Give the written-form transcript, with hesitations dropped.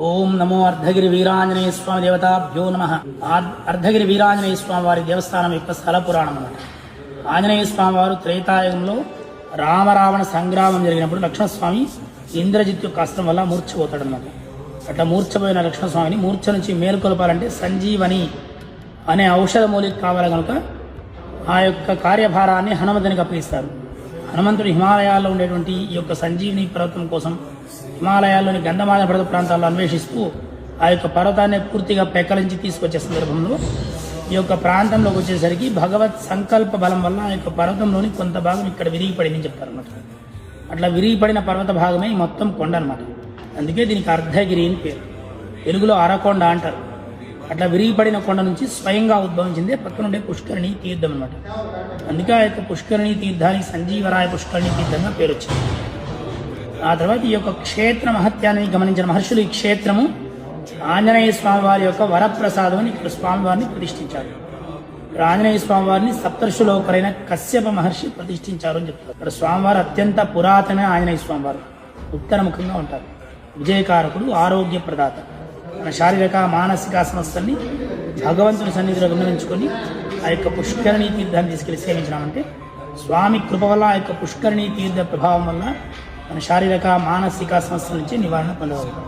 ఓం నమో అర్ధగిరి వీరాంజనేయ స్వామి దేవతాభ్యో నమ. అర్ధగిరి వీరాంజనేయ స్వామి వారి దేవస్థానం యొక్క స్థల పురాణం అన్నమాట. ఆంజనేయ స్వామి వారు త్రేతాయుగంలో రామరావణ సంగ్రామం జరిగినప్పుడు లక్ష్మణస్వామి ఇంద్రజిత్ యొక్క అస్త్రం వల్ల మూర్ఛపోతాడు అనమాట. అట్లా మూర్ఛపోయిన లక్ష్మణస్వామిని మూర్ఛ నుంచి మేలుకొల్పాలంటే సంజీవని అనే ఔషధ మూలిక కావాలి కనుక ఆ యొక్క కార్యభారాన్ని హనుమంతునికి అప్పగిస్తారు. హనుమంతుడు హిమాలయాల్లో ఉండేటువంటి ఈ యొక్క సంజీవిని పర్వతం కోసం హిమాలయాల్లోని గంధమాల పర్వత ప్రాంతాల్లో అన్వేషిస్తూ ఆ యొక్క పర్వతాన్ని పూర్తిగా పెక్కలించి తీసుకొచ్చే సందర్భంలో ఈ యొక్క ప్రాంతంలోకి వచ్చేసరికి భగవత్ సంకల్ప బలం వల్ల ఆ యొక్క పర్వతంలోని కొంత భాగం ఇక్కడ విరిగిపడిందని చెప్తారన్నమాట. అట్లా విరిగిపడిన పర్వత భాగమే మొత్తం కొండ అనమాట. అందుకే దీనికి అర్ధగిరి అని పేరు. తెలుగులో అరకొండ అంటారు. అట్లా విరిగిపడిన కొండ నుంచి స్వయంగా ఉద్భవించిందే పక్కనుండే పుష్కరిణి తీర్థం అనమాట. అందుకే ఆ యొక్క పుష్కరిణి తీర్థానికి సంజీవరాయ పుష్కరిణి తీర్థంగా పేరు వచ్చింది. ఆ తర్వాత ఈ యొక్క క్షేత్ర మహత్యాన్ని గమనించిన మహర్షులు ఈ క్షేత్రము ఆంజనేయ స్వామి వారి యొక్క వరప్రసాదం అని ఇక్కడ స్వామివారిని ప్రతిష్ఠించారు. ఆంజనేయ స్వామి వారిని సప్తర్షులో ఒకరైన కశ్యప మహర్షి ప్రతిష్ఠించారు అని చెప్తారు. ఇక్కడ స్వామివారు అత్యంత పురాతన ఆంజనేయ స్వామివారు ఉత్తరముఖంగా ఉంటారు. విజయకారకుడు, ఆరోగ్య ప్రదాత. మన శారీరక మానసిక సమస్యల్ని భగవంతుని సన్నిధిలో విన్నవించుకొని ఆ యొక్క పుష్కరిణీ తీర్థాన్ని తీసుకెళ్లి సేవించినామంటే స్వామి కృప వల్ల ఆ యొక్క పుష్కరిణీ తీర్థ ప్రభావం వల్ల మన శారీరక మానసిక సమస్యల నుంచి నివారణ పొందగలుగుతాం.